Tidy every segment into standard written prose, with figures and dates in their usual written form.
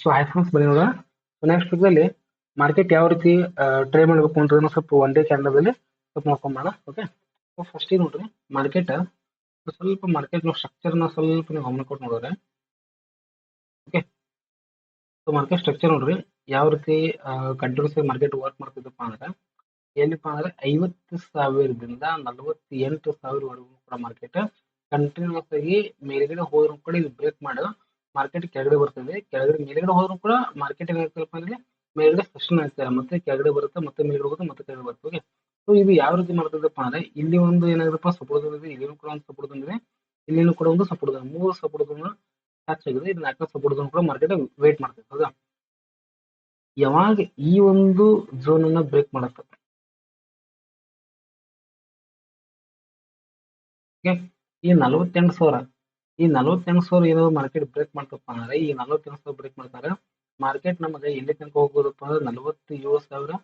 So hi friends ಬನ್ನಿ ನೋಡೋಣ. So next ವೀಕ್ದಲ್ಲಿ market ಯಾವ ರೀತಿ ಟ್ರೇ ಮಾಡಬೇಕು ಅಂತ ಸ್ವಲ್ಪ ಒನ್ ಡೇ ಕ್ಯಾಂಡಲ್ದಲ್ಲಿ ಸ್ವಲ್ಪ ನೋಡ್ಕೊಂಬೋಣ. ಓಕೆ, ಸೊ ಫಸ್ಟ್ ಈಗ ನೋಡ್ರಿ ಮಾರ್ಕೆಟ್ ಸ್ವಲ್ಪ ಮಾರ್ಕೆಟ್ ಸ್ಟ್ರಕ್ಚರ್ನ ಸ್ವಲ್ಪ ನೀವು ಗಮನ ಕೊಟ್ಟು ನೋಡಿದ್ರೆ, ಓಕೆ, ಸೊ ಮಾರ್ಕೆಟ್ ಸ್ಟ್ರಕ್ಚರ್ ನೋಡ್ರಿ ಯಾವ ರೀತಿ ಕಂಟಿನ್ಯೂಸ್ ಆಗಿ ಮಾರ್ಕೆಟ್ ವರ್ಕ್ ಮಾಡ್ತಿದ್ದಪ್ಪ ಅಂದ್ರೆ ಏನಪ್ಪ ಅಂದ್ರೆ 50,000ದಿಂದ 48,000ವರೆಗೂ ಕೂಡ ಮಾರ್ಕೆಟ್ ಕಂಟಿನ್ಯೂಸ್ ಆಗಿ ಮೇಲ್ಗಡೆ ಹೋದ್ರು ಕೂಡ ಇದು ಬ್ರೇಕ್ ಮಾಡಿ ಮಾರ್ಕೆಟ್ ಕೆಳಗಡೆ ಬರ್ತದೆ. ಕೆಳಗಡೆ ಮೇಲ್ಗಡೆ ಹೋದ್ರು ಕೂಡ ಮಾರ್ಕೆಟ್ ಏನಾಗ್ತದಪ್ಪ ಅಂದ್ರೆ ಮೇಲ್ಗಡೆ ಸೆಷನ್ ಆಗ್ತಾರೆ, ಮತ್ತೆ ಕೆಳಗಡೆ ಬರುತ್ತೆ, ಮತ್ತೆ ಮೇಲ್ಗಡೆ ಹೋಗುತ್ತೆ, ಮತ್ತೆ ಕೆಳಗಡೆ ಬರುತ್ತೆ. ಓಕೆ, ಸೊ ಇದು ಯಾವ ರೀತಿ ಮಾಡ್ತದಪ್ಪ ಅಂದ್ರೆ ಇಲ್ಲಿ ಒಂದು ಏನಾಗದಪ್ಪ ಸಪೋರ್ಟ್ ಬಂದಿದೆ, ಇಲ್ಲಿನೂ ಕೂಡ ಒಂದು ಸಪೋರ್ಟ್ ಬಂದಿದೆ, ಇಲ್ಲಿನೂ ಕೂಡ ಒಂದು ಸಪೋರ್ಟ್ ಬಂದಿದೆ, ಮೂರು ಸಪೋರ್ಟ್ ಟಚ್ ಆಗಿದೆ. ಇದು ನಾಲ್ಕು ಸಪೋರ್ಟ್ ಕೂಡ ಮಾರ್ಕೆಟ್ ವೇಟ್ ಮಾಡ್ತದೆ. ಹೌದಾ, ಯಾವಾಗ ಈ ಒಂದು ಝೋನ್ ಅನ್ನ ಬ್ರೇಕ್ ಮಾಡುತ್ತೆ, ಈ 48,000 ಏನಾದ್ರು ಮಾರ್ಕೆಟ್ ಬ್ರೇಕ್ ಮಾಡ್ತಪ್ಪ ಅಂದ್ರೆ ಈ 48,000 ಬ್ರೇಕ್ ಮಾಡ್ತಾರೆ ಮಾರ್ಕೆಟ್ ನಮಗೆ ಎಲ್ಲಿ ತನಕ ಹೋಗ್ಬೋದಪ್ಪ ಅಂದ್ರೆ 47,000,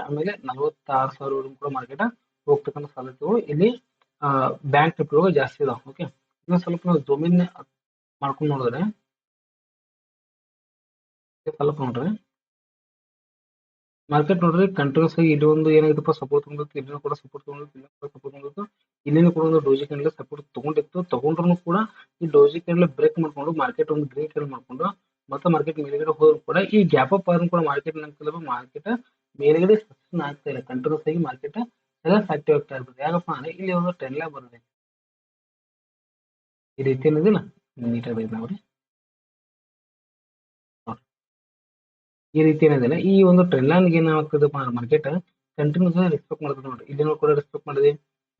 ಆಮೇಲೆ 46,000 ಕೂಡ ಮಾರ್ಕೆಟ್ ಹೋಗ್ತಕ್ಕಂಥ ಸಾಧ್ಯತೆಗಳು ಇಲ್ಲಿ ಬ್ಯಾಂಕ್ ನಿಫ್ಟಿ ಜಾಸ್ತಿ ಇದಾವೆ. ಓಕೆ, ಇನ್ನೊಂದು ಸ್ವಲ್ಪ ನಾವು ಜಮೀನ್ ಮಾಡ್ಕೊಂಡು ನೋಡಿದ್ರೆ ಸ್ವಲ್ಪ ನೋಡ್ರಿ ಮಾರ್ಕೆಟ್ ನೋಡ್ರಿ ಕಂಟಿನ್ಯೂಸ್ ಆಗಿ ಇಲ್ಲಿ ಒಂದು ಏನಾಗಿತ್ತಪ್ಪ ಸಪೋರ್ಟ್ ತಗೊಂಡಿತ್ತು, ಇಲ್ಲಿನೂ ಕೂಡ ಸಪೋರ್ಟ್ ತಗೊಂಡಿತ್ತು, ಇಲ್ಲಿನೂ ಕೂಡ ಸಪೋರ್ಟ್ ತಗೊಂಡಿತ್ತು, ಇಲ್ಲಿನೂ ಕೂಡ ಒಂದು ಡೋಜಿ ಕ್ಯಾಂಡಲ್ ಸಪೋರ್ಟ್ ತಗೊಂಡಿತ್ತು. ತಗೊಂಡ್ರು ಕೂಡ ಈ ಡೋಜಿ ಕ್ಯಾಂಡಲ್ ಬ್ರೇಕ್ ಮಾಡ್ಕೊಂಡು ಮಾರ್ಕೆಟ್ ಒಂದು ಗ್ರೀನ್ ಕ್ಯಾಂಡಲ್ ಮಾಡ್ಕೊಂಡು ಮತ್ತೆ ಮಾರ್ಕೆಟ್ ಮೇಲ್ಗಡೆ ಹೋದ್ರು ಕೂಡ ಈ ಗ್ಯಾಪ್ ಅಪ್ ಆದ್ರೂ ಕೂಡ ಮಾರ್ಕೆಟ್ ಮಾರ್ಕೆಟ್ ಮೇಲ್ಗಡೆ ಸಕ್ಸನ್ ಆಗ್ತಾ ಇಲ್ಲ. ಕಂಟಿನ್ಯೂಸ್ ಆಗಿ ಮಾರ್ಕೆಟ್ ಆಕ್ಟಿವ್ ಆಗ್ತಾ ಇರ್ತದೆ. ಯಾಕಪ್ಪ ಅಂದ್ರೆ ಇಲ್ಲಿ ಒಂದು ಟ್ರೆಂಡ್ ಲೈನ್ ಬರುತ್ತೆ ಈ ರೀತಿ ಅನ್ನೋದಿಲ್ಲ ನೀಟಾಗಿ ನಾವ್ರಿ ಈ ರೀತಿ ಏನಿದೆ ಈ ಒಂದು ಟ್ರೆಂಡ್ ಲೈನ್ ಏನಾಗ್ತದಪ್ಪ ಅಂದ್ರೆ ಮಾರ್ಕೆಟ್ ಕಂಟಿನ್ಯೂಸ್ ಆಗಿ ರೆಸ್ಪೆಕ್ಟ್ ಮಾಡ್ತದೆ ನೋಡಿ. ಇಲ್ಲಿನೂ ಕೂಡ ರೆಸ್ಪೆಕ್ಟ್ ಮಾಡಿದೆ,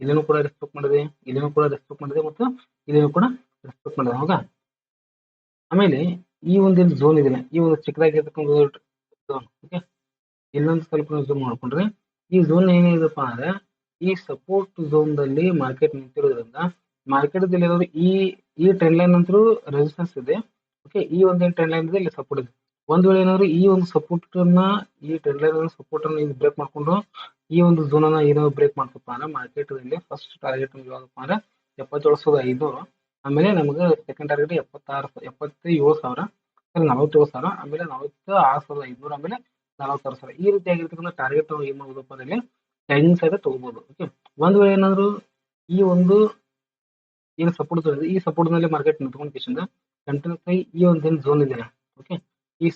ಇಲ್ಲಿನೂ ಕೂಡ ರೆಸ್ಪೆಕ್ಟ್ ಮಾಡಿದೆ, ಇಲ್ಲಿನೂ ಕೂಡ ರೆಸ್ಪೆಕ್ಟ್ ಮಾಡಿದೆ, ಮತ್ತು ಇಲ್ಲಿನೂ ಕೂಡ ರೆಸ್ಪೆಕ್ಟ್ ಮಾಡಿದೆ. ಹೌದಾ, ಆಮೇಲೆ ಈ ಒಂದು ಝೋನ್ ಇದೆ, ಈ ಒಂದು ಚಿಕ್ಕದಾಗಿರ್ತಕ್ಕಂಥ ಝೋನ್. ಓಕೆ, ಇಲ್ಲೊಂದು ಸ್ವಲ್ಪ ಝೂಮ್ ಮಾಡ್ಕೊಂಡ್ರೆ ಈ ಝೋನ್ ಏನಿದೆಪ್ಪ ಅಂದ್ರೆ ಈ ಸಪೋರ್ಟ್ ಝೋನ್ ದಲ್ಲಿ ಮಾರ್ಕೆಟ್ ನಿಂತಿರೋದ್ರಿಂದ ಮಾರ್ಕೆಟ್ ಈ ಟ್ರೆಂಡ್ ಲೈನ್ ಅಂತೂ ರೆಸಿಸ್ಟೆನ್ಸ್ ಇದೆ. ಓಕೆ, ಈ ಒಂದು ಟ್ರೆಂಡ್ ಲೈನ್ ಇದೆ, ಇಲ್ಲಿ ಸಪೋರ್ಟ್ ಇದೆ. ಒಂದ್ ವೇಳೆ ಏನಾದ್ರು ಈ ಒಂದು ಸಪೋರ್ಟ್ ಅನ್ನ ಈ ಟ್ರೆಂಡ್ ಲೈನ್ ಸಪೋರ್ಟ್ ಅನ್ನ ಬ್ರೇಕ್ ಮಾಡ್ಕೊಂಡು ಈ ಒಂದು ಝೋನ್ ಅನ್ನ ಏನಾದ್ರು ಬ್ರೇಕ್ ಮಾಡ್ತಪ್ಪ ಅಂದ್ರೆ ಮಾರ್ಕೆಟ್ ಅಲ್ಲಿ ಫಸ್ಟ್ ಟಾರ್ಗೆಟ್ ಯಾವ್ದಪ್ಪ ಅಂದ್ರೆ 77,500, ಆಮೇಲೆ ನಮಗೆ ಸೆಕೆಂಡ್ ಟಾರ್ಗೆಟ್ 77,000, 47,000, ಆಮೇಲೆ 46,500, ಆಮೇಲೆ 46,000. ಈ ರೀತಿಯಾಗಿರ್ತಕ್ಕಂಥ ಟಾರ್ಗೆಟ್ ಏನ್ ಮಾಡ್ಬೋದಪ್ಪ ಅಂದ್ರೆ ಟೈಮಿಂಗ್ ಸೈಡ್ ತಗೋಬಹುದು. ಓಕೆ, ಒಂದ್ ವೇಳೆ ಏನಾದ್ರು ಈ ಒಂದು ಏನು ಸಪೋರ್ಟ್ ಈ ಸಪೋರ್ಟ್ ನಲ್ಲಿ ಮಾರ್ಕೆಟ್ ನಿಂತ್ಕೊಂಡು ಕಂಟಿನ್ಯೂಸ್ ಆಗಿ ಈ ಒಂದು ಝೋನ್ ಇದೆ. ಓಕೆ, ಈ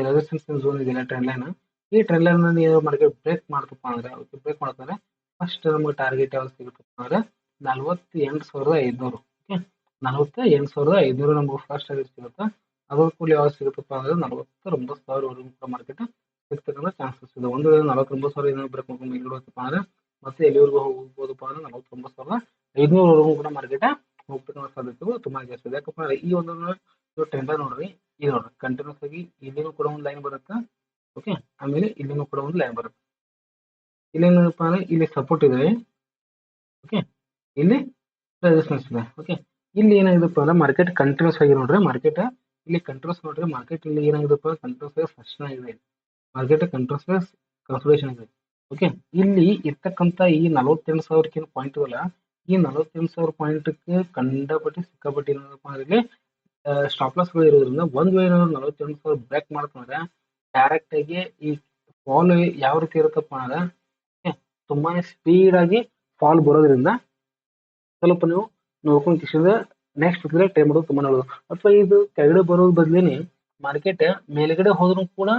ರೆಸಿಸ್ಟೆನ್ಸ್ ಝೋನ್ ಇದೆ ಟ್ರೆಂಡ್ ಲೈನ್, ಈ ಟ್ರೆಂಡ್ ಲೈನ್ ಮಾರ್ಕೆಟ್ ಬ್ರೇಕ್ ಮಾಡ್ತಪ್ಪ ಅಂದ್ರೆ ಬ್ರೇಕ್ ಮಾಡ್ತಾರೆ ಫಸ್ಟ್ ನಮಗೆ ಟಾರ್ಗೆಟ್ ಯಾವ್ದು ಸಿಗುತ್ತಪ್ಪ ಅಂದ್ರೆ 48,500. ಓಕೆ, 48,500 ನಮ್ಗೆ ಫಸ್ಟ್ ಟಾರ್ಗೆಟ್ ಸಿಗುತ್ತೆ. ಅದ್ರ ಕೂಡ ಯಾವ್ದು ಸಿಗುತ್ತಪ್ಪ ಅಂದ್ರೆ 49,000 ಮಾರ್ಕೆಟ್ ಸಿಗ್ತಕ್ಕಂಥ ಚಾನ್ಸಸ್ ಇದೆ. ಒಂದು ವೇಳೆ 49,000 ಏನಾದ್ರು ಬ್ರೇಕ್ ಮಾಡ್ಕೊಂಡು ಮೇಲ್ಗಡೆ ಅಂದ್ರೆ ಮತ್ತೆ ಎಲ್ಲಿವರೆಗೂ ಹೋಗ್ಬೋದಪ್ಪ ಅಂದ್ರೆ 49,500 ಕೂಡ ಮಾರ್ಕೆಟ್ ಹೋಗ್ತಕ್ಕಂಥ ಸಾಧ್ಯತೆಗಳು ತುಂಬಾ ಜಾಸ್ತಿ ಇದೆ. ಯಾಕಪ್ಪ ಅಂದ್ರೆ ಈ ಒಂದು ಟ್ರೆಂಡ್ ನೋಡ್ರಿ, ಇದು ನೋಡ್ರಿ ಕಂಟಿನ್ಯೂಸ್ ಆಗಿ ಇಲ್ಲಿನೂ ಕೂಡ ಒಂದು ಲೈನ್ ಬರುತ್ತೆ. ಓಕೆ, ಆಮೇಲೆ ಇಲ್ಲಿನೂ ಕೂಡ ಒಂದು ಲೈನ್ ಬರುತ್ತೆ. ಇಲ್ಲೇನಪ್ಪ ಅಂದ್ರೆ ಇಲ್ಲಿ ಸಪೋರ್ಟ್ ಇದೆ, ಓಕೆ, ಇಲ್ಲಿ ರೆಸಿಸ್ಟೆನ್ಸ್ ಇದೆ. ಓಕೆ, ಇಲ್ಲಿ ಏನಾಗಿದೆಪ್ಪ ಅಂದ್ರೆ ಮಾರ್ಕೆಟ್ ಕಂಟಿನ್ಯೂಸ್ ಆಗಿ ನೋಡ್ರಿ ಮಾರ್ಕೆಟ್ ಇಲ್ಲಿ ಕಂಟಿನ್ಯೂಸ್ ನೋಡ್ರಿ ಮಾರ್ಕೆಟ್ ಇಲ್ಲಿ ಏನಾಗಿದೆಪ್ಪ ಕಂಟಿನ್ಯೂಸ್ ಆಗಿ ಸೆಷನ್ ಆಗಿದೆ, ಮಾರ್ಕೆಟ್ ಕಂಟಿನ್ಯೂಸ್ ಆಗಿ ಕನ್ಸಲ್ಟೇಷನ್ ಇದೆ. ಓಕೆ, ಇಲ್ಲಿ ಇರ್ತಕ್ಕಂಥ ಈ 48,000 ಪಾಯಿಂಟ್ ಇಲ್ಲ, ಈ 48,000 ಪಾಯಿಂಟ್ ಕಂಡಪಟ್ಟಿ ಸಿಕ್ಕಾಪಟ್ಟಿ ಏನಪ್ಪ ಅಂದ್ರೆ ಸ್ಟಾಪ್ ಲಾಸ್ ಗಳು ಇರೋದ್ರಿಂದ ಒಂದ್ ವೇಳೆ 48,000 ಬ್ರೇಕ್ ಮಾಡ್ಕೊಂಡ್ರೆ ಡೈರೆಕ್ಟ್ ಆಗಿ ಈ ಫಾಲ್ ಯಾವ ರೀತಿ ಇರುತ್ತಪ್ಪ ಅಂದ್ರೆ ತುಂಬಾನೇ ಸ್ಪೀಡ್ ಆಗಿ ಫಾಲ್ ಬರೋದ್ರಿಂದ ಸ್ವಲ್ಪ ನೀವು ನೋಡ್ಕೊಂಡು ಕಿಶಿಂದ ನೆಕ್ಸ್ಟ್ ಟ್ರೈ ಮಾಡೋದು ತುಂಬಾ ಒಳ್ಳೆಯದು. ಅಥವಾ ಇದು ಕೆಳಗಡೆ ಬರೋದ್ ಬದ್ಲೇನೆ ಮಾರ್ಕೆಟ್ ಮೇಲ್ಗಡೆ ಹೋದ್ರು ಕೂಡ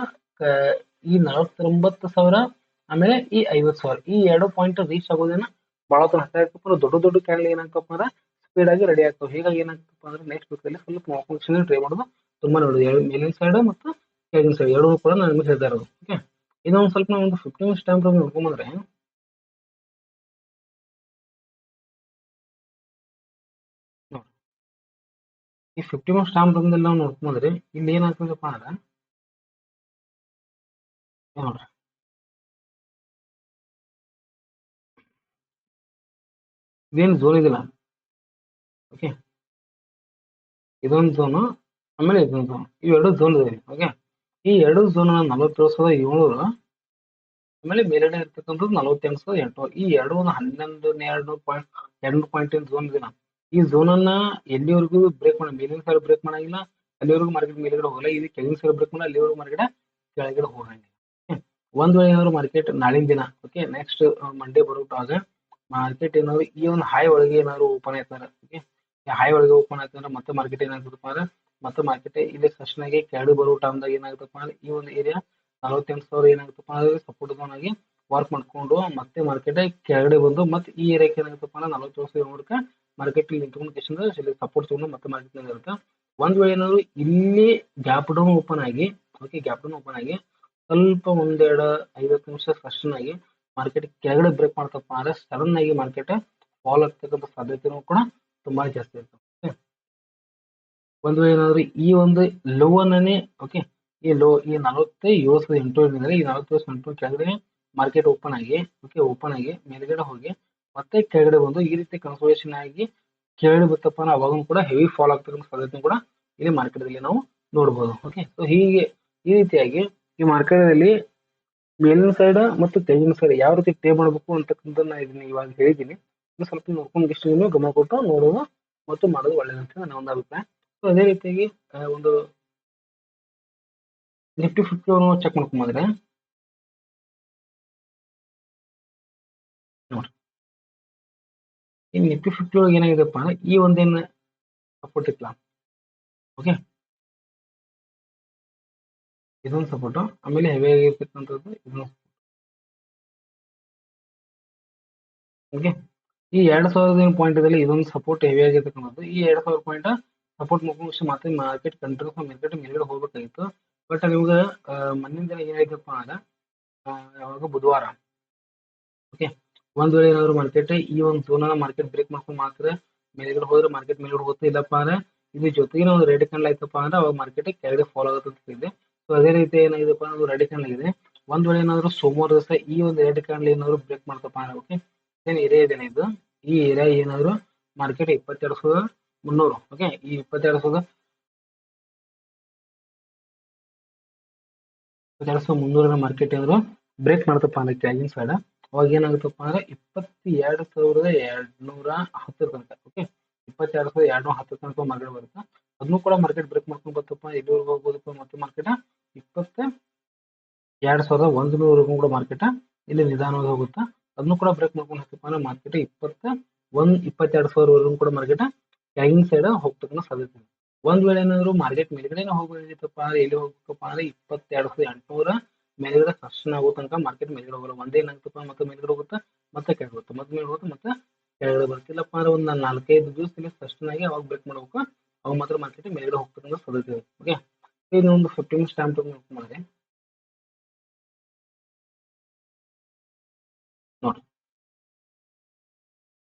ಈ 49,000 ಆಮೇಲೆ ಈ 50,000 ಈ 2 ಪಾಯಿಂಟ್ ರೀಚ್ ಆಗೋದೇನ ಬಹಳ ದೊಡ್ಡ ದೊಡ್ಡ ಕ್ಯಾಂಡಲ್ ಏನಾಗ್ತಪ್ಪ ಅಂದ್ರೆ ಸ್ಪೀಡ್ ಆಗಿ ರೆಡಿ ಆಗ್ತವೆ. ಹೀಗಾಗಿ ಏನಾಗ್ತಪ್ಪ ಅಂದ್ರೆ ನೆಕ್ಸ್ಟ್ ವೀಕಲ್ಲಿ ಸ್ವಲ್ಪ ನೋಡ್ಕೊಂಡು ಟ್ರೈ ಮಾಡೋದು ತುಂಬಾ ಒಳ್ಳೆಯದು. ಮೇಲಿನ ಸೈಡ್ ಮತ್ತು ಕೆಳಗಿನ ಸೈಡ್ ಎರಡೂ ಕೂಡ ನಾನು ನಿಮಗೆ ಹೇಳ್ತಾ ಇರೋದು. ಓಕೆ, ಇನ್ನೊಂದು ಸ್ವಲ್ಪ ನಾವು ಒಂದು 15 ಮಿನಿಟ್ಸ್ ಟೈಮ್ ಫ್ರೇಮ್ ನೋಡ್ಕೊಂಡ್ಬಂದ್ರೆ ಈ 50 ಮಿನಿಟ್ಸ್ ಟೈಮ್ ಫ್ರೇಮ್ದಲ್ಲಿ ನಾವು ನೋಡ್ಕೊಂಡ್ರೆ ಇಲ್ಲಿ ಏನಾಗ್ತದಪ್ಪ ಅಂದ್ರೆ ನೋಡ್ರಿ ಇದೇನು ಝೋನ್ ಇದಿಲ್ಲ. ಓಕೆ, ಇದೊಂದು ಝೋನು, ಆಮೇಲೆ ಇದೊಂದು ಝೋನ್, ಇವೆರಡು ಝೋನ್ ಇದೆ. ಓಕೆ, ಈ ಎರಡು ಝೋನ್ 47,700 ಆಮೇಲೆ ಮೇಲ್ಗಡೆ ಇರ್ತಕ್ಕಂಥದ್ದು 48,800. ಈ ಎರಡು ಒಂದು 2 ಪಾಯಿಂಟ್ ಝೋನ್ ಇದೆ. ಈ ಝೋನ್ ಅನ್ನ ಎಲ್ಲಿವರೆಗೂ ಬ್ರೇಕ್ ಮಾಡಿ ಮೇಲಿನ ಸೈಡ್ ಬ್ರೇಕ್ ಮಾಡಂಗಿಲ್ಲ, ಅಲ್ಲಿವರೆಗೂ ಮಾರ್ಕೆಟ್ ಮೇಲ್ಗಡೆ ಹೋಗಲ್ಲ, ಇದು ಕೆಳಗಿನ ಸೈಡ್ ಬ್ರೇಕ್ ಮಾಡಿ ಅಲ್ಲಿವರೆಗೂ ಮಾರ್ಕೆಟ್ ಕೆಳಗಡೆ ಹೋಗಂಗಿಲ್ಲ. ಒಂದ್ ವೇಳೆ ಏನಾದ್ರು ಮಾರ್ಕೆಟ್ ನಾಳಿನ ದಿನ ಓಕೆ ನೆಕ್ಸ್ಟ್ ಮಂಡೇ ಬರುವಾಗ ಮಾರ್ಕೆಟ್ ಏನಾದ್ರು ಈ ಒಂದು ಹೈ ಒಳಗೆ ಏನಾದ್ರು ಓಪನ್ ಆಯ್ತಾರ ಓಕೆ, ಹೈ ಒಳಗೆ ಓಪನ್ ಆಯ್ತಂದ್ರೆ ಮತ್ತೆ ಮಾರ್ಕೆಟ್ ಏನಾಗ್ತದಪ್ಪ ಅಂದ್ರೆ ಮತ್ತೆ ಮಾರ್ಕೆಟ್ ಇಲ್ಲಿ ಸೆಷನ್ ಆಗಿ ಕೆಳಗೆ ಬರೋ ಟೈಮ್ದಾಗ ಏನಾಗುತ್ತಪ್ಪ ಅಂದ್ರೆ ಈ ಒಂದು ಏರಿಯಾ 48,000 ಏನಾಗುತ್ತಪ್ಪ ಅಂದ್ರೆ ಸಪೋರ್ಟ್ ಝೋನ್ ಆಗಿ ವರ್ಕ್ ಮಾಡ್ಕೊಂಡು ಮತ್ತೆ ಮಾರ್ಕೆಟ್ ಕೆಳಗಡೆ ಬಂದು ಮತ್ತೆ ಈ ಏರಿಯಾಕ್ಕೆ ಏನಾಗುತ್ತಪ್ಪ ಅಂದ್ರೆ 47,000 ಮಾರ್ಕೆಟ್ ಇಲ್ಲಿ ನಿಂತ್ಕೊಂಡು ಸಪೋರ್ಟ್ ತಗೊಂಡು ಮತ್ತೆ ಮಾರ್ಕೆಟ್ ಇರುತ್ತೆ. ಒಂದ್ ವೇಳೆ ಏನಾದ್ರು ಇಲ್ಲಿ ಗ್ಯಾಪ್ ಡೌನ್ ಓಪನ್ ಆಗಿ ಓಕೆ ಗ್ಯಾಪ್ ಡೌನ್ ಓಪನ್ ಆಗಿ ಸ್ವಲ್ಪ ಒಂದೆರಡು 50 ನಿಮಿಷ ಸೆಷನ್ ಆಗಿ ಮಾರ್ಕೆಟ್ ಕೆಳಗಡೆ ಬ್ರೇಕ್ ಮಾಡ್ತಪ್ಪ ಅಂದ್ರೆ ಸಡನ್ ಆಗಿ ಮಾರ್ಕೆಟ್ ಫಾಲ್ ಆಗ್ತಕ್ಕಂಥ ಸಾಧ್ಯತೆನೂ ಕೂಡ ತುಂಬಾ ಜಾಸ್ತಿ ಇರ್ತದೆ. ಒಂದು ವೇಳೆ ಏನಾದ್ರು ಈ ಒಂದು ಲೋ ಅನ್ನೇ ಓಕೆ ಈ ಲೋ ಈ 47,800 ಏನಿದೆ ಈ 47,800 ಕೆಳಗಡೆ ಮಾರ್ಕೆಟ್ ಓಪನ್ ಆಗಿ ಮೇಲ್ಗಡೆ ಹೋಗಿ ಮತ್ತೆ ಕೆಳಗಡೆ ಬಂದು ಈ ರೀತಿ ಕನ್ಸೋಲೇಷನ್ ಆಗಿ ಕೆಳಗಡೆ ಬತ್ತಪ್ಪ ಅಂದ್ರೆ ಅವಾಗೂ ಕೂಡ ಹೆವಿ ಫಾಲ್ ಆಗ್ತಕ್ಕಂಥ ಸಾಧ್ಯತೆ ಕೂಡ ಇಲ್ಲಿ ಮಾರ್ಕೆಟ್ ಅಲ್ಲಿ ನಾವು ನೋಡಬಹುದು. ಓಕೆ, ಸೊ ಹೀಗೆ ಈ ರೀತಿಯಾಗಿ ಈ ಮಾರ್ಕೆಟ್ ಅಲ್ಲಿ ಮೇಲಿನ ಸೈಡ್ ಮತ್ತು ಕೆಳಗಿನ ಸೈಡ್ ಯಾವ ರೀತಿ ಟ್ರೇಡ್ ಮಾಡಬೇಕು ಅಂತಕ್ಕಂಥದ್ದನ್ನ ಇದನ್ನ ಇವಾಗ ಹೇಳಿದ್ದೀನಿ. ಇನ್ನು ಸ್ವಲ್ಪ ನೋಡ್ಕೊಂಡು ಇಷ್ಟು ಗಮನ ಕೊಟ್ಟು ನೋಡೋದು ಮತ್ತು ಮಾಡೋದು ಒಳ್ಳೇದಂತ ನನ್ನ ಒಂದು ಅಭಿಪ್ರಾಯ. ಸೊ ಅದೇ ರೀತಿಯಾಗಿ ಒಂದು ನಿಫ್ಟಿ 50 ಚೆಕ್ ಮಾಡ್ಕೊಂಬಂದ್ರೆ ನೋಡ್ರಿ ಈ ನಿಫ್ಟಿ 50 ಒಳಗೆ ಏನಾಗಿದೆಪ್ಪ ಅಂದ್ರೆ ಈ ಒಂದೇನು ಸಪೋರ್ಟ್ ಇತ್ತಲ್ಲ ಓಕೆ, ಇದೊಂದು ಸಪೋರ್ಟ್ ಆಮೇಲೆ ಹೆವಿ ಆಗಿರ್ತಕ್ಕಂಥದ್ದು ಇದೊಂದು ಓಕೆ. ಈ 2,000 ಪಾಯಿಂಟ್ ಇದಲ್ಲಿ ಇದೊಂದು ಸಪೋರ್ಟ್ ಹೆವಿ ಆಗಿರ್ತಕ್ಕಂಥದ್ದು. ಈ 2,000 ಪಾಯಿಂಟ್ ಸಪೋರ್ಟ್ ಮುಗಿಸಿ ಮತ್ತೆ ಮಾರ್ಕೆಟ್ ಕಂಟ್ರೋಲ್ ಮೇಲ್ಗಡೆ ಹೋಗ್ಬೇಕಾಗಿತ್ತು. ಬಟ್ ನಿಮ್ಗೆ ಮಣ್ಣಿನ ದಿನ ಏನಾಯ್ತಪ್ಪ ಅಂದ್ರೆ ಯಾವಾಗ ಬುಧವಾರ ಓಕೆ, ಒಂದ್ ವೇಳೆ ಏನಾದ್ರು ಮಾರ್ಕೆಟ್ ಈ ಒಂದು ಝೋನ್ ಮಾರ್ಕೆಟ್ ಬ್ರೇಕ್ ಮಾಡ್ಕೊಂಡು ಮಾತ್ರ ಮೇಲ್ಗಡೆ ಹೋದ್ರೆ ಮಾರ್ಕೆಟ್ ಮೇಲ್ಗಡೆ ಹೋಗುತ್ತೆ, ಇಲ್ಲಪ್ಪ ಅಂದ್ರೆ ಇದು ಜೊತೆಗೆ ಒಂದು ರೆಡ್ ಕ್ಯಾಂಡಲ್ ಆಯ್ತಪ್ಪ ಅಂದ್ರೆ ಅವಾಗ ಮಾರ್ಕೆಟ್ ಕೆಳಗಡೆ ಫಾಲೋ ಆಗುತ್ತೆ ಇದೆ. ಸೊ ಅದೇ ರೀತಿ ಏನಾಗಿದೆಪ್ಪ ಅಂದ್ರೆ ರೆಡ್ ಕ್ಯಾಂಡಲ್ ಆಗಿದೆ. ಒಂದ್ ವೇಳೆ ಏನಾದ್ರು ಸೋಮವಾರ ದಿವಸ ಈ ಒಂದು ರೆಡ್ ಕ್ಯಾಂಡಲ್ ಏನಾದ್ರು ಬ್ರೇಕ್ ಮಾಡ್ತಪ್ಪ ಅಂದ್ರೆ ಓಕೆ, ಏನ್ ಏರಿಯಾ ಇದೇನೆ ಇದು ಈ ಏರಿಯಾ ಏನಾದ್ರು ಮಾರ್ಕೆಟ್ 22,300 ಓಕೆ, ಈ 22,300 ಮಾರ್ಕೆಟ್ ಏನಾದ್ರು ಬ್ರೇಕ್ ಮಾಡ್ತಪ್ಪ ಅಂದ್ರೆ ಕೆಳಗಿನ ಸೈಡ್ ಅವಾಗ ಏನಾಗುತ್ತಪ್ಪ ಅಂದ್ರೆ 22,210 ತನಕ ಓಕೆ, 22,210 ತನಕ ಮಾರ್ಕೆಟ್ ಬರುತ್ತೆ. ಅದನ್ನು ಕೂಡ ಮಾರ್ಕೆಟ್ ಬ್ರೇಕ್ ಮಾಡ್ಕೊಂಡು ಬರ್ತಪ್ಪ ಎಲ್ಲಿವರೆಗೂ ಹೋಗ್ಬೋದಪ್ಪ ಮತ್ತೆ ಮಾರ್ಕೆಟ್ 22,100 ಕೂಡ ಮಾರ್ಕೆಟ್ ಇಲ್ಲಿ ನಿಧಾನವಾಗಿ ಹೋಗುತ್ತೆ. ಅದನ್ನು ಕೂಡ ಬ್ರೇಕ್ ಮಾಡ್ಕೊಂಡು ಹೋಗ್ತಪ್ಪ ಅಂದ್ರೆ ಮಾರ್ಕೆಟ್ 22,000 ಕೂಡ ಮಾರ್ಕೆಟ್ ಕೆಳಗಿನ ಸೈಡ್ ಹೋಗ್ತಕ್ಕಂಥ ಸಾಧ್ಯತೆ ಇದೆ. ಒಂದ್ ವೇಳೆ ಏನಾದ್ರು ಮಾರ್ಕೆಟ್ ಮೇಲ್ಗಡೆ ಹೋಗ್ಬೇಕಿತ್ತಪ್ಪ ಅಂದ್ರೆ ಎಲ್ಲಿ ಹೋಗ್ಬೇಕಪ್ಪ ಅಂದ್ರೆ 22,800 ಮೇಲ್ಗಡೆ ಸಸ್ಟೈನ್ ಆಗೋ ತನಕ ಮಾರ್ಕೆಟ್ ಮೇಲ್ಗಡೆ ಹೋಗಲ್ಲ. ಒಂದೇ ಏನಾಗ್ತಪ್ಪ ಮತ್ತೆ ಮೇಲ್ಗಡೆ ಹೋಗುತ್ತೆ ಮತ್ತೆ ಕೆಳಗಡೆ ಹೋಗುತ್ತೆ ಮತ್ತೆ ಮೇಲ್ಗಡೆ ಹೋಗುತ್ತೆ ಮತ್ತೆ ಕೆಳಗಡೆ ಬರ್ತಿಲ್ಲಪ್ಪ ಅಂದ್ರೆ ಒಂದು 4-5 ದಿವಸ ಸಸ್ಟೈನ್ ಆಗಿ ಅವಾಗ ಬ್ರೇಕ್ ಮಾಡ್ಬೇಕು, ಅವಾಗ ಮಾತ್ರ ಮಾರ್ಕೆಟ್ ಮೇಲ್ಗಡೆ ಹೋಗ್ತಕ್ಕಂಥ ಸಾಧ್ಯತೆ ಇದೆ. ಓಕೆ, ಇದು ಒಂದು 15 ಮಿನಿಟ್ಸ್ ಟೈಮ್ ತಗೊಂಡು ಮಾಡಿದೆ ನೋಡಿ.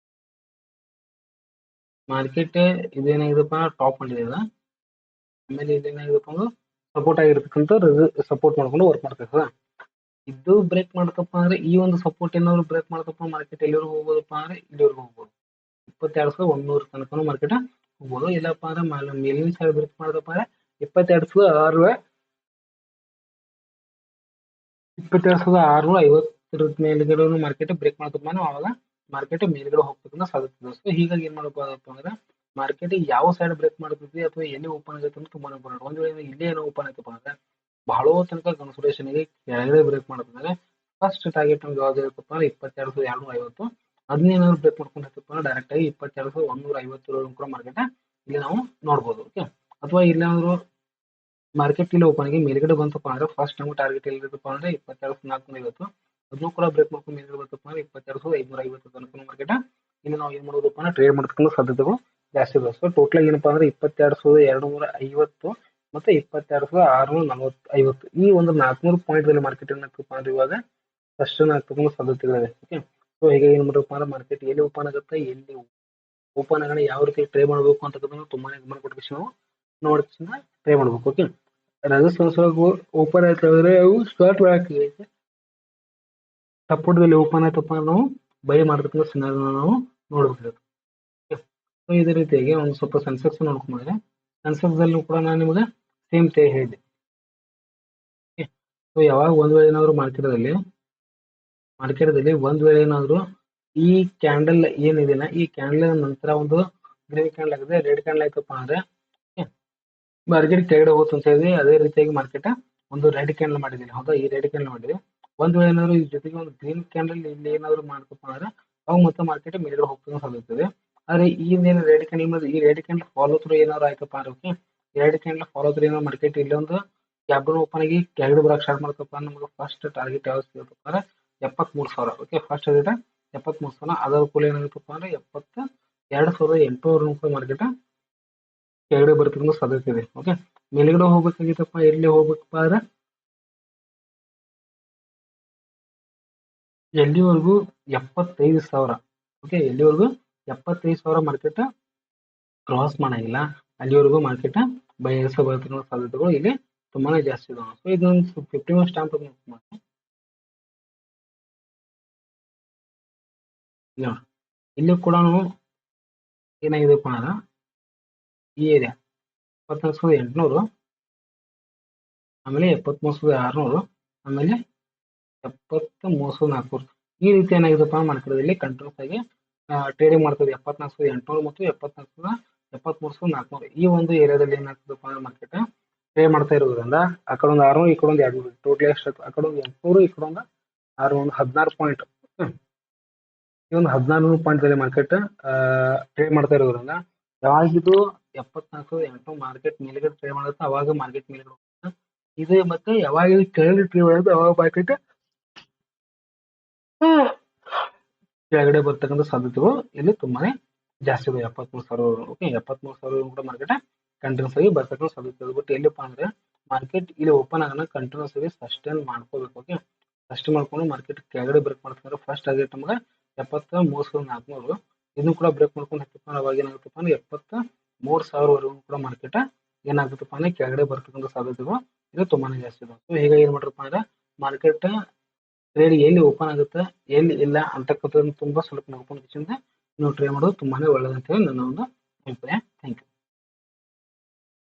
ಮಾರ್ಕೆಟ್ ಇದೇನಾಗಿದೆಪ್ಪ ಟಾಪ್ ಮಾಡಿದೆ, ಆಮೇಲೆ ಇದೇನಾಗಿದೆಪ್ಪ ಅಂದ್ರೆ ಸಪೋರ್ಟ್ ಆಗಿರ್ತಕ್ಕಂಥ ಸಪೋರ್ಟ್ ಮಾಡ್ಕೊಂಡು ವರ್ಕ್ ಮಾಡ್ತೈತದ. ಇದು ಬ್ರೇಕ್ ಮಾಡ್ತಪ್ಪ ಅಂದ್ರೆ ಈ ಒಂದು ಸಪೋರ್ಟ್ ಏನಾದ್ರು ಬ್ರೇಕ್ ಮಾಡ್ತಪ್ಪ ಮಾರ್ಕೆಟ್ ಎಲ್ಲಿವರೆಗೂ ಹೋಗ್ಬೋದಪ್ಪ ಅಂದ್ರೆ ಇಲ್ಲಿವರೆಗೂ ಹೋಗ್ಬೋದು, 22,100 ತನಕ ಮಾರ್ಕೆಟ್ ಹೋಗ್ಬೋದು. ಇಲ್ಲಪ್ಪ ಅಂದ್ರೆ ಮೇಲಿನ ಸೈಡ್ ಬ್ರೇಕ್ ಮಾಡ್ತಪ್ಪ ಅಂದ್ರೆ 22,650 ಮೇಲ್ಗಡೆ ಮಾರ್ಕೆಟ್ ಬ್ರೇಕ್ ಮಾಡ್ತಪ್ಪ ಅಂದ್ರೆ ಅವಾಗ ಮಾರ್ಕೆಟ್ ಮೇಲ್ಗಡೆ ಹೋಗ್ತಕ್ಕಂಥ ಸಾಧ್ಯತೆ ಇದೆ. ಸೊ ಹೀಗಾಗಿ ಏನ್ ಮಾಡಬೇಕಪ್ಪ ಅಂದ್ರೆ ಮಾರ್ಕೆಟ್ ಯಾವ ಸೈಡ್ ಬ್ರೇಕ್ ಮಾಡ್ತೈತಿ ಅಥವಾ ಎಲ್ಲಿ ಓಪನ್ ಆಗೈತೆ ಅಂತ ತುಂಬಾ ಇಂಪಾರ್ಟೆಂಟ್. ಒಂದ್ ವೇಳೆ ಇಲ್ಲೇ ಏನೋ ಓಪನ್ ಆಯ್ತಪ್ಪ ಅಂದ್ರೆ ಬಹಳ ತನಕ ಕನ್ಸಲ್ಟೇಷನ್ ಗೆ ಕೆಳಗಡೆ ಬ್ರೇಕ್ ಮಾಡ್ತಂದ್ರೆ ಫಸ್ಟ್ ಟಾರ್ಗೆಟ್ ನಮ್ಗೆ ಯಾವ್ದು ಇರುತ್ತಪ್ಪ ಅಂದ್ರೆ 22,250. ಅದನ್ನೇನಾದ್ರು ಬ್ರೇಕ್ ಮಾಡ್ಕೊಂಡು ಹೋಗ್ತಪ್ಪ ಅಂದ್ರೆ ಡೈರೆಕ್ಟ್ ಆಗಿ 22,150 ಕೂಡ ಮಾರ್ಕೆಟ್ ಇಲ್ಲಿ ನಾವು ನೋಡ್ಬೋದು. ಓಕೆ, ಅಥವಾ ಇಲ್ಲಾಂದ್ರು ಮಾರ್ಕೆಟ್ ಇಲ್ಲಿ ಓಪನ್ ಆಗಿ ಮೇಲ್ಗಡೆ ಬಂತಪ್ಪ ಅಂದ್ರೆ ಫಸ್ಟ್ ನಮ್ಗೆ ಟಾರ್ಗೆಟ್ ಎಲ್ಲಿರುತ್ತಪ್ಪ ಅಂದ್ರೆ 22,450. ಅದನ್ನು ಕೂಡ ಬ್ರೇಕ್ ಮಾಡ್ಕೊಂಡು ಮೇಲ್ಗಡೆ ಬರ್ತಪ್ಪ ಅಂದ್ರೆ 22,550 ತನಕ ಮಾರ್ಕೆಟ್ ಇಲ್ಲಿ ನಾವು ಏನ್ ಮಾಡೋದಪ್ಪ ಅಂದ್ರೆ ಟ್ರೇಡ್ ಮಾಡ್ತಕ್ಕಂಥ ಸಾಧ್ಯತೆಗಳು ಜಾಸ್ತಿ ಇದಾವೆ. ಸೊ ಟೋಟಲ್ ಏನಪ್ಪಾ ಅಂದ್ರೆ 22,250 ಮತ್ತೆ 22,650 ಈ ಒಂದು 400 ಪಾಯಿಂಟ್ ದಲ್ಲಿ ಮಾರ್ಕೆಟ್ ಏನಾಗ್ತಪ್ಪ ಅಂದ್ರೆ ಇವಾಗ ಸಸ್ಟೈನ್ ಆಗ್ತಕ್ಕಂಥ ಸಾಧ್ಯತೆಗಳಿವೆ. ಓಕೆ, ಸೊ ಈಗ ಏನ್ ಮಾಡಬೇಕಪ್ಪ ಅಂದ್ರೆ ಮಾರ್ಕೆಟ್ ಎಲ್ಲಿ ಓಪನ್ ಆಗುತ್ತೆ ಎಲ್ಲಿ ಓಪನ್ ಆಗೋಣ ಯಾವ ರೀತಿ ಟ್ರೇ ಮಾಡಬೇಕು ಅಂತಕ್ಕಂಥ ತುಂಬಾನೇ ಗಮನ ಕೊಟ್ಟು ನಾವು ನೋಡ್ತೀನಿ ಟ್ರೇ ಮಾಡ್ಬೇಕು. ಓಕೆ, ರಾಜಸ್ಥಾನ ಓಪನ್ ಆಯ್ತು ಅಂದ್ರೆ ಅವು ಸ್ಟಾರ್ಟ್ ಮಾಡಕ್ಕೆ ಸಪೋರ್ಟ್ದಲ್ಲಿ ಓಪನ್ ಆಯ್ತಪ್ಪ ನಾವು ಬೈ ಮಾಡತಕ್ಕಂಥ ಸಿನಾರಿಯೋನ ನಾವು ನೋಡ್ಬೇಕಾಗುತ್ತೆ. ಸೊ ಇದೇ ರೀತಿಯಾಗಿ ಒಂದು ಸ್ವಲ್ಪ ಸೆನ್ಸೆಕ್ಸ್ ನೋಡ್ಕೊಂಡ್ರೆ ಸೆನ್ಸೆಕ್ಸ್ ಅಲ್ಲಿ ಕೂಡ ನಾನು ನಿಮಗೆ ಸೇಮ್ ತೇ ಹೇಳಿದೆ. ಸೊ ಯಾವಾಗ ಒಂದ್ ವೇಳೆ ಏನಾದ್ರು ಮಾರ್ಕೆಟದಲ್ಲಿ ಒಂದ್ ವೇಳೆ ಏನಾದ್ರು ಈ ಕ್ಯಾಂಡಲ್ ಏನಿದೆ ಈ ಕ್ಯಾಂಡಲ್ ನಂತರ ಒಂದು ಗ್ರೀನ್ ಕ್ಯಾಂಡಲ್ ಆಗಿದೆ ರೆಡ್ ಕ್ಯಾಂಡಲ್ ಆಯ್ತಪ್ಪ ಅಂದ್ರೆ ಮಾರ್ಕೆಟ್ ಕೆಳಗಡೆ ಹೋಗುತ್ತೆ ಅಂತ ಹೇಳಿದ್ವಿ. ಅದೇ ರೀತಿಯಾಗಿ ಮಾರ್ಕೆಟ್ ಒಂದು ರೆಡ್ ಕ್ಯಾಂಡಲ್ ಮಾಡಿದ್ದೀನಿ. ಹೌದಾ, ಈ ರೆಡ್ ಕ್ಯಾಂಡಲ್ ಮಾಡಿದ್ವಿ. ಒಂದ್ ವೇಳೆ ಏನಾದ್ರು ಇದ್ರ ಜೊತೆಗೆ ಒಂದು ಗ್ರೀನ್ ಕ್ಯಾಂಡಲ್ ಇಲ್ಲಿ ಏನಾದ್ರು ಮಾಡ್ಕಪ್ಪ ಅಂದ್ರೆ ಅವಾಗ ಮತ್ತೆ ಮಾರ್ಕೆಟ್ ಮೇಲ್ಗಡೆ ಹೋಗ್ತಾ ಸಾಧ್ಯತೆ. ಆದ್ರೆ ಈ ಏನು ರೆಡ್ ಕ್ಯಾಂಡಲ್ ಈ ರೆಡ್ ಕ್ಯಾಂಡಲ್ ಫಾಲೋ ಥ್ರೂ ಏನಾದ್ರು ಆಯ್ತಪ್ಪ ಅಂದ್ರೆ okay, red candle follow through ಏನಾದ್ರು ಮಾರ್ಕೆಟ್ ಇಲ್ಲೊಂದು ಕ್ಯಾಬ್ಡನ್ ಓಪನ್ ಆಗಿ ಕೆಳಗಡೆ ಬರಕ್ ಸ್ಟಾರ್ಟ್ ಮಾಡ್ತಪ್ಪ ನಮ್ಗೆ ಫಸ್ಟ್ ಟಾರ್ಗೆಟ್ ಯಾವ್ದು ಸಿಗತ್ತಪ್ಪ ಅಂದ್ರೆ 73,000. Okay, first rate 73,000. ಅದರ ಕೂಡ ಏನಾಗುತ್ತಪ್ಪ ಅಂದ್ರೆ 72,800 ಮಾರ್ಕೆಟ್ ಕೆಳಗಡೆ ಬರ್ತಕ್ಕಂಥ ಸಾಧ್ಯತೆ ಇದೆ. ಓಕೆ, ಮೇಲ್ಗಡೆ ಹೋಗ್ಬೇಕಾಗಿತ್ತಪ್ಪ, ಎಲ್ಲಿ ಹೋಗ್ಬೇಕಪ್ಪ ಅಂದ್ರೆ ಎಲ್ಲಿವರೆಗೂ 75,000. ಓಕೆ, ಎಲ್ಲಿವರೆಗೂ 75,000 ಮಾರ್ಕೆಟ್ ಕ್ರಾಸ್ ಮಾಡಂಗಿಲ್ಲ ಅಲ್ಲಿವರೆಗೂ ಮಾರ್ಕೆಟ್ ಬಯಸ ಬರ್ತಕ್ಕಂಥ ಸಾಧ್ಯತೆಗಳು ಇಲ್ಲಿ ತುಂಬಾನೇ ಜಾಸ್ತಿ ಇದಾವೆ. ಸೊ ಇದೊಂದು 51 ಸ್ಟಾಂಪ್ ಇಲ್ಲಿ ಕೂಡ ಏನಾಗಿದೆಪ್ಪ ಅಂದ್ರೆ ಈ ಏರಿಯಾ 74,800, ಆಮೇಲೆ 73,600, ಆಮೇಲೆ 73,400 ಈ ರೀತಿ ಏನಾಗಿದೆಪ್ಪ ಮಾರ್ಕೆಟ್ ಕಂಟಿನ್ಯೂಸ್ ಆಗಿ ಟ್ರೇಡಿಂಗ್ ಮಾಡ್ತದೆ. 74,800 ಮತ್ತು 73,400 ಈ ಒಂದು ಏರಿಯಾದಲ್ಲಿ ಏನಾಗ್ತದಪ್ಪ ಅಂದ್ರೆ ಮಾರ್ಕೆಟ್ ಟ್ರೇಡ್ ಮಾಡ್ತಾ ಇರೋದ್ರಿಂದ ಆ ಕಡೆ ಒಂದು 600, ಈ ಕಡೆ ಒಂದು 200, ಟೋಟಲ್ ಎಷ್ಟು ಆ ಕಡೆ ಒಂದು 800, ಈ ಕಡೆ ಒಂದು 600, 16 ಪಾಯಿಂಟ್. ಈ ಒಂದು 16 ಪಾಯಿಂಟ್ ಮಾರ್ಕೆಟ್ ಟ್ರೇಡ್ ಮಾಡ್ತಾ ಇರೋದ್ರಿಂದ ಯಾವಾಗಿದು 74,800 ಮಾರ್ಕೆಟ್ ಮೇಲ್ಗಡೆ ಟ್ರೇಡ್ ಮಾಡುತ್ತೆ ಅವಾಗ ಮಾರ್ಕೆಟ್ ಮೇಲ್ಗಡೆ ಹೋಗುತ್ತೆ. ಇದು ಮತ್ತೆ ಯಾವಾಗ ಕೆಳಗಡೆ ಟ್ರೇಡ್ ಮಾಡುತ್ತೆ ಅವಾಗ ಮಾರ್ಕೆಟ್ ಕೆಳಗಡೆ ಬರ್ತಕ್ಕಂಥ ಸಾಧ್ಯತೆಗಳು ಇಲ್ಲಿ ತುಂಬಾನೇ ಜಾಸ್ತಿ ಇದೆ. 73,000. ಓಕೆ, 73,000 ಕೂಡ ಮಾರ್ಕೆಟ್ ಕಂಟಿನ್ಯೂಸ್ ಆಗಿ ಬರ್ತಕ್ಕಂಥ ಸಾಧ್ಯತೆ. ಬಟ್ ಎಲ್ಲಿಪ್ಪ ಅಂದ್ರೆ ಮಾರ್ಕೆಟ್ ಇಲ್ಲಿ ಓಪನ್ ಆಗೋಣ ಕಂಟಿನ್ಯೂಸ್ ಆಗಿ ಸಸ್ಟೈನ್ ಮಾಡ್ಕೋಬೇಕು. ಓಕೆ, ಸಸ್ಟೈನ್ ಮಾಡ್ಕೊಂಡು ಮಾರ್ಕೆಟ್ ಕೆಳಗಡೆ ಬ್ರೇಕ್ ಮಾಡ್ತಾರೆ. ಫಸ್ಟ್ ಟಾರ್ಗೆಟ್ ನಮಗೆ 73,400. ಇದನ್ನು ಕೂಡ ಬ್ರೇಕ್ ಮಾಡ್ಕೊಂಡು ಹತ್ತಪ್ಪ ಅವಾಗ ಏನಾಗುತ್ತಪ್ಪ ಅಂದ್ರೆ 73,000ವರೆಗೂ ಕೂಡ ಮಾರ್ಕೆಟ್ ಏನಾಗುತ್ತಪ್ಪ ಅಂದ್ರೆ ಕೆಳಗಡೆ ಬರ್ತಕ್ಕಂಥ ಸಾಧ್ಯತೆಗಳು ಇದು ತುಂಬಾನೇ ಜಾಸ್ತಿ ಇದೆ. ಸೊ ಹೀಗಾಗಿ ಏನ್ ಮಾಡ್ರಪ್ಪ ಅಂದ್ರೆ ಮಾರ್ಕೆಟ್ ಟ್ರೇಡ್ ಎಲ್ಲಿ ಓಪನ್ ಆಗುತ್ತೆ ಎಲ್ಲಿ ಇಲ್ಲ ಅಂತಕ್ಕಂಥದ್ದು ತುಂಬಾ ಸ್ವಲ್ಪ ನೋಡ್ಕೊಂಡು ನೀವು ಟ್ರೈ ಮಾಡೋದು ತುಂಬಾನೇ ಒಳ್ಳೆಯದಂತ ಹೇಳಿ ನನ್ನ ಒಂದು ಅಭಿಪ್ರಾಯ. Thank you.